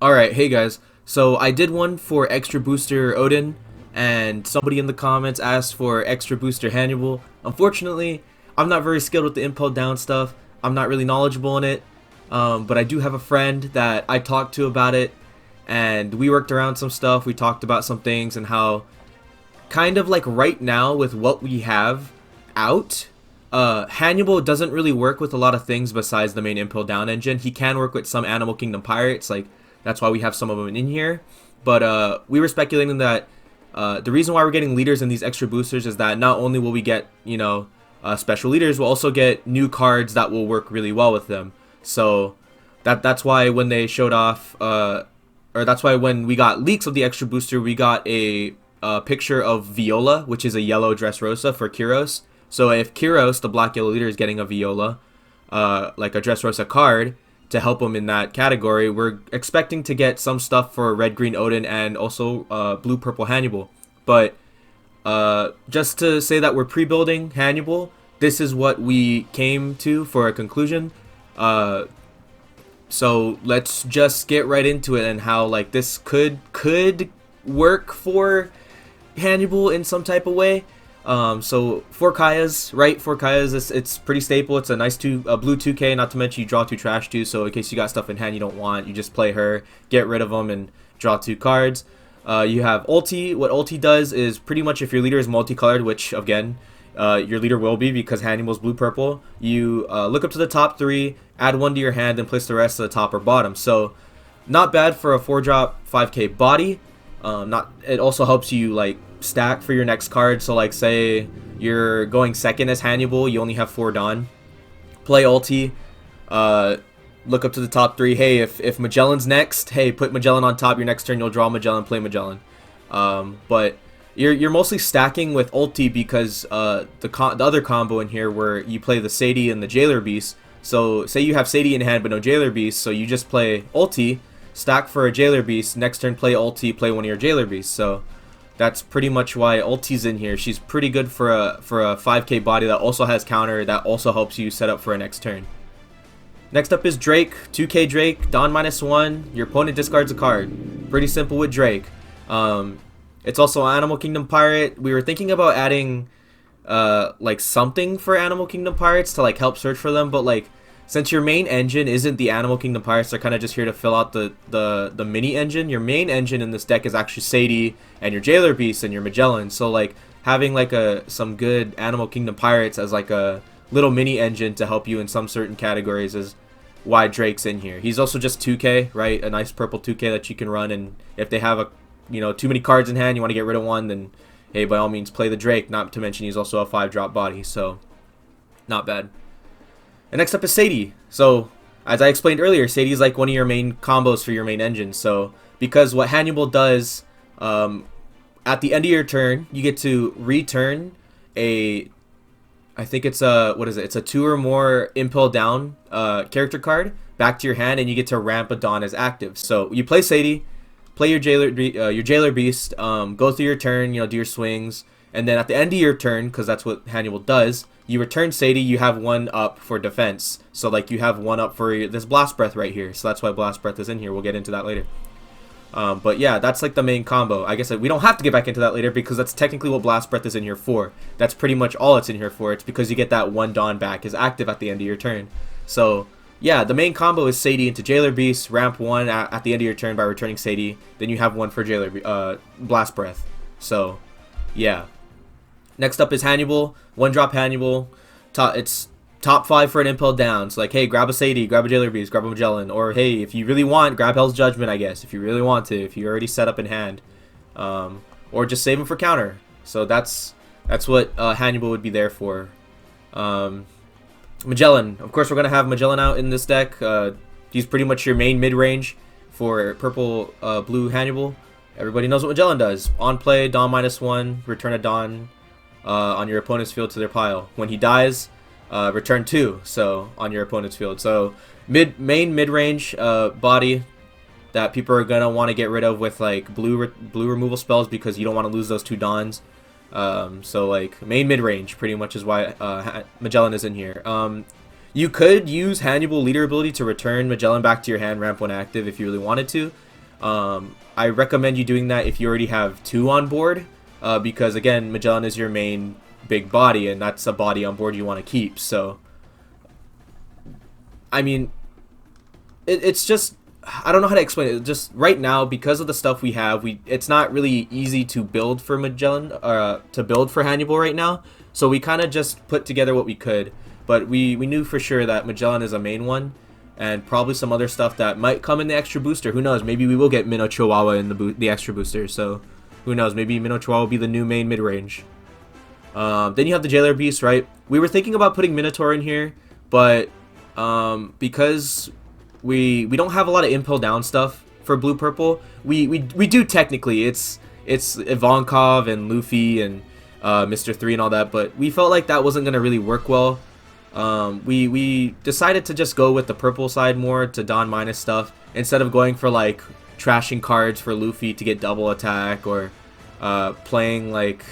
Alright, hey guys. So I did one for Extra Booster Odin, and somebody in the comments asked for Extra Booster Hannibal. Unfortunately, I'm not very skilled with the impel down stuff. I'm not really knowledgeable in it, but I do have a friend that I talked to about it, and we worked around some stuff. We talked about some things and how, kind of like right now with what we have out, Hannibal doesn't really work with a lot of things besides the main impel down engine. He can work with some Animal Kingdom pirates, like that's why we have some of them in here. But we were speculating that the reason why we're getting leaders in these extra boosters is that not only will we get, special leaders, we'll also get new cards that will work really well with them. So that's why when they showed off, or that's why when we got leaks of the extra booster, we got a picture of Viola, which is a yellow Dressrosa for Kyros. So if Kyros, the black yellow leader, is getting a Viola, like a Dressrosa card, to help him in that category, we're expecting to get some stuff for red green Odin and also blue purple Hannibal. But just to say that we're pre-building Hannibal, this is what we came to for a conclusion. So let's just get right into it and how like this could work for Hannibal in some type of way. So for Kaya's, right? For Kaya's, it's pretty staple. It's a nice blue 2K. Not to mention you draw 2 trash too. So in case you got stuff in hand you don't want, you just play her, get rid of them, and draw 2 cards. You have ulti. What ulti does is pretty much if your leader is multicolored, which again, your leader will be because Hannibal's blue purple. You look up to the top 3, add 1 to your hand, and place the rest to the top or bottom. So not bad for a 4-drop 5K body. It also helps you like stack for your next card. So like say you're going second as Hannibal, you only have 4 Dawn, play ulti, look up to the top 3. Hey, if Magellan's next, hey, put Magellan on top. Your next turn you'll draw Magellan, play Magellan. But you're mostly stacking with ulti because the other combo in here where you play the Sadie and the Jailer Beast. So say you have Sadie in hand but no Jailer Beast, so you just play ulti, stack for a Jailer Beast, next turn play ulti, play one of your Jailer Beasts. So that's pretty much why ulti's in here. She's pretty good for a 5K body that also has counter, that also helps you set up for a next turn. Next up is Drake, 2K Drake, Dawn -1, your opponent discards a card. Pretty simple with Drake. It's also an Animal Kingdom pirate. We were thinking about adding like something for Animal Kingdom pirates to like help search for them, but like since your main engine isn't the Animal Kingdom pirates, they're kind of just here to fill out the mini engine. Your main engine in this deck is actually Sadie and your Jailer Beast and your Magellan. So like having like some good Animal Kingdom pirates as like a little mini engine to help you in some certain categories is why Drake's in here. He's also just 2K, right? A nice purple 2K that you can run, and if they have too many cards in hand, you want to get rid of one, then hey, by all means play the Drake. Not to mention he's also a 5-drop body, so not bad. And next up is Sadie. So as I explained earlier, Sadie is like one of your main combos for your main engine. So because what Hannibal does, at the end of your turn, you get to return I think it's it's a 2 or more impel down character card back to your hand, and you get to ramp a Dawn as active. So you play Sadie, play your Jailer Beast, go through your turn, do your swings, and then at the end of your turn, because that's what Hannibal does, you return Sadie, you have 1 up for defense. So like you have 1 up for this Blast Breath right here. So that's why Blast Breath is in here. We'll get into that later. But yeah, that's like the main combo. I guess we don't have to get back into that later because that's technically what Blast Breath is in here for. That's pretty much all it's in here for. It's because you get that 1 Dawn back is active at the end of your turn. So yeah, the main combo is Sadie into Jailer Beast, ramp 1 at the end of your turn by returning Sadie. Then you have 1 for Blast Breath. So yeah. Next up is Hannibal, 1-drop Hannibal. It's top 5 for an impel down. So like, hey, grab a Sadie, grab a Jailer Beast, grab a Magellan, or hey, if you really want, grab Hell's Judgment, I guess, if you really want to, if you already set up in hand, or just save him for counter. So that's what Hannibal would be there for. Magellan, of course, we're gonna have Magellan out in this deck. He's pretty much your main mid range for purple blue Hannibal. Everybody knows what Magellan does. On play, Dawn -1, return a Dawn on your opponent's field to their pile. When he dies, return 2, so on your opponent's field. So main mid-range body that people are gonna want to get rid of with like blue removal spells because you don't want to lose those 2 Dawns. So like main mid-range pretty much is why Magellan is in here. You could use Hannibal leader ability to return Magellan back to your hand, ramp 1 active if you really wanted to. I recommend you doing that if you already have 2 on board, because again, Magellan is your main big body, and that's a body on board you want to keep. So, I mean, it's just, I don't know how to explain it. Just right now, because of the stuff we have, it's not really easy to build for Magellan, to build for Hannibal right now. So we kind of just put together what we could, but we knew for sure that Magellan is a main one, and probably some other stuff that might come in the extra booster. Who knows? Maybe we will get Minnow Chihuahua in the extra booster. So who knows? Maybe Minnow Chihuahua will be the new main mid range. Then you have the Jailer Beast, right? We were thinking about putting Minotaur in here, but because we don't have a lot of impel down stuff for blue purple. We do technically. It's Ivankov and Luffy and Mr. 3 and all that, but we felt like that wasn't gonna really work well. We decided to just go with the purple side more, to Dawn minus stuff, instead of going for like trashing cards for Luffy to get double attack, or playing like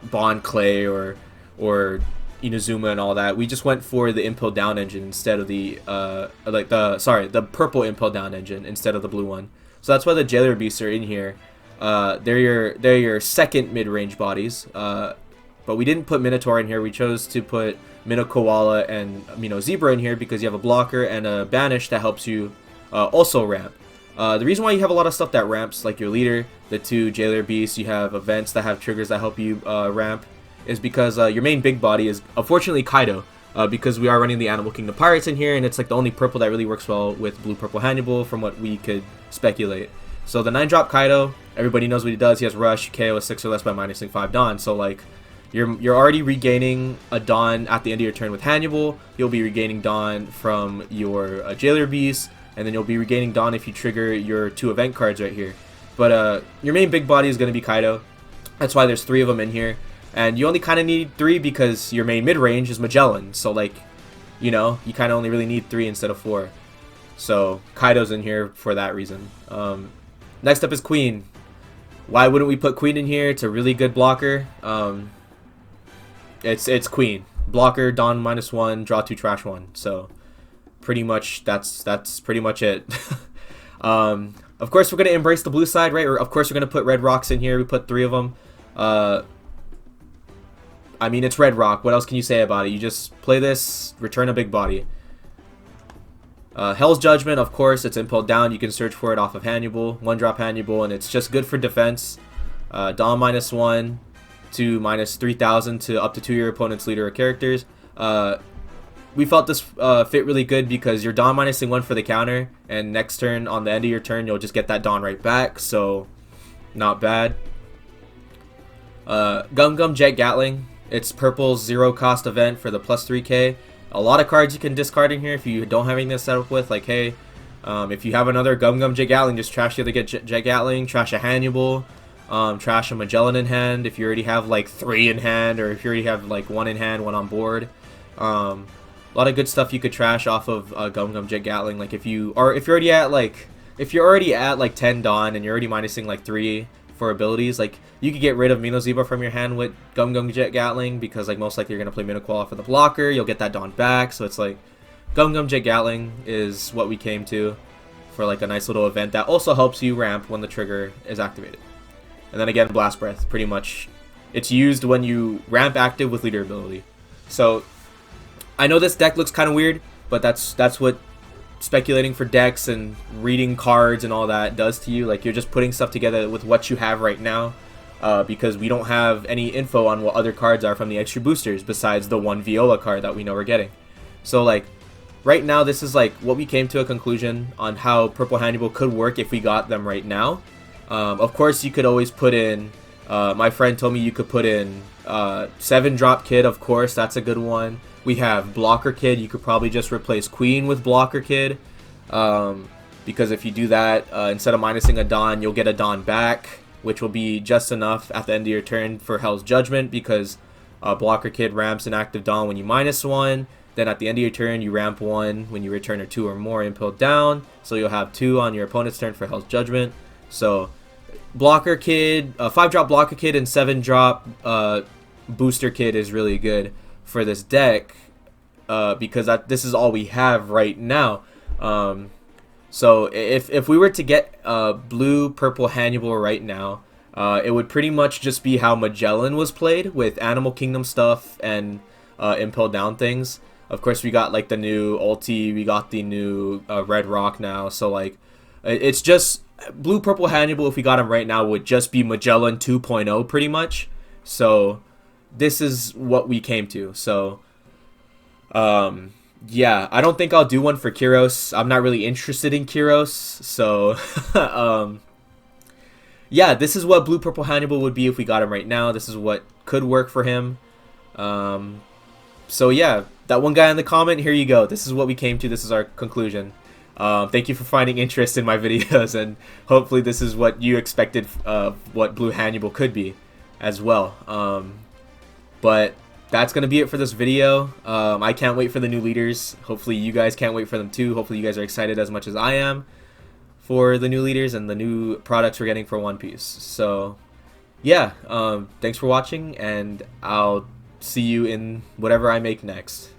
Bond Clay or Inazuma and all that. We just went for the impel down engine instead of the the purple impel down engine instead of the blue one. So that's why the Jailer Beasts are in here. They're your second mid-range bodies. But we didn't put Minotaur in here. We chose to put Minnow Koala and Minnow Zebra in here because you have a blocker and a banish that helps you also ramp. The reason why you have a lot of stuff that ramps, like your leader, the 2 Jailer Beasts, you have events that have triggers that help you ramp, is because your main big body is unfortunately Kaido, because we are running the Animal Kingdom Pirates in here, and it's like the only purple that really works well with blue purple Hannibal from what we could speculate. So the 9-drop Kaido, everybody knows what he does. He has Rush, KO a 6 or less by minusing 5 Dawn. So like you're already regaining a Dawn at the end of your turn with Hannibal. You'll be regaining Dawn from your Jailer Beast, and then you'll be regaining Dawn if you trigger your 2 event cards right here. But your main big body is going to be Kaido. That's why there's 3 of them in here. And you only kind of need 3 because your main mid-range is Magellan. So, like, you know, you kind of only really need 3 instead of 4. So, Kaido's in here for that reason. Next up is Queen. Why wouldn't we put Queen in here? It's a really good blocker. It's Queen. Blocker, Dawn -1, draw 2, trash 1. So, pretty much, that's pretty much it. Of course, we're going to embrace the blue side, right? Of course, we're going to put red rocks in here. We put 3 of them. I mean, it's Red Rock. What else can you say about it? You just play this, return a big body. Hell's Judgment, of course, it's impelled down. You can search for it off of Hannibal, 1-drop Hannibal, and it's just good for defense. Dawn -1 to -3,000 to up to 2 your opponent's leader or characters. We felt this fit really good because you're Dawn minusing 1 for the counter, and next turn, on the end of your turn, you'll just get that Dawn right back, so not bad. Gum Gum Jet Gatling. It's purple's 0-cost event for the +3k. A lot of cards you can discard in here if you don't have anything to set up with. Like, hey, if you have another Gum Gum Jet Gatling, just trash the other Jet Gatling, trash a Hannibal, trash a Magellan in hand if you already have like 3 in hand, or if you already have like 1 in hand, 1 on board. A lot of good stuff you could trash off of Gum Gum Jet Gatling. Like if you're already at like 10 Dawn and you're already minusing like 3 for abilities, like you could get rid of Minnow Zebra from your hand with Gum Gum Jet Gatling, because like most likely you're gonna play Minnow Koala for the blocker. You'll get that Dawn back, so it's like Gum Gum Jet Gatling is what we came to for like a nice little event that also helps you ramp when the trigger is activated. And then again, Blast Breath, pretty much it's used when you ramp active with leader ability. So I know this deck looks kind of weird, but that's what speculating for decks and reading cards and all that does to you. Like, you're just putting stuff together with what you have right now, because we don't have any info on what other cards are from the extra boosters besides the 1 Viola card that we know we're getting. So like right now, this is like what we came to a conclusion on how Purple Hannibal could work if we got them right now. Of course, you could always put in, my friend told me you could put in 7-drop Kid. Of course, that's a good one. We have Blocker Kid. You could probably just replace Queen with Blocker Kid, because if you do that, instead of minusing a Dawn, you'll get a Dawn back, which will be just enough at the end of your turn for Hell's Judgment, because Blocker Kid ramps an active Dawn when you -1. Then at the end of your turn, you ramp 1 when you return a 2 or more impelled down, so you'll have 2 on your opponent's turn for Hell's Judgment. So Blocker Kid, 5-drop Blocker Kid and 7-drop Booster Kid is really good for this deck, because this is all we have right now. So if we were to get blue purple Hannibal right now, it would pretty much just be how Magellan was played with Animal Kingdom stuff and Impel Down things. Of course, we got like the new ulti, we got the new Red Rock now. So like, it's just blue purple Hannibal. If we got him right now, would just be Magellan 2.0 pretty much. So this is what we came to. So yeah, I don't think I'll do one for Kyros. I'm not really interested in Kyros. So yeah, this is what blue purple Hannibal would be if we got him right now. This is what could work for him. So yeah, that one guy in the comment, here you go. This is what we came to. This is our conclusion. Thank you for finding interest in my videos, and hopefully this is what you expected what blue Hannibal could be as well. But that's going to be it for this video. I can't wait for the new leaders. Hopefully you guys can't wait for them too. Hopefully you guys are excited as much as I am for the new leaders and the new products we're getting for One Piece. So yeah, thanks for watching, and I'll see you in whatever I make next.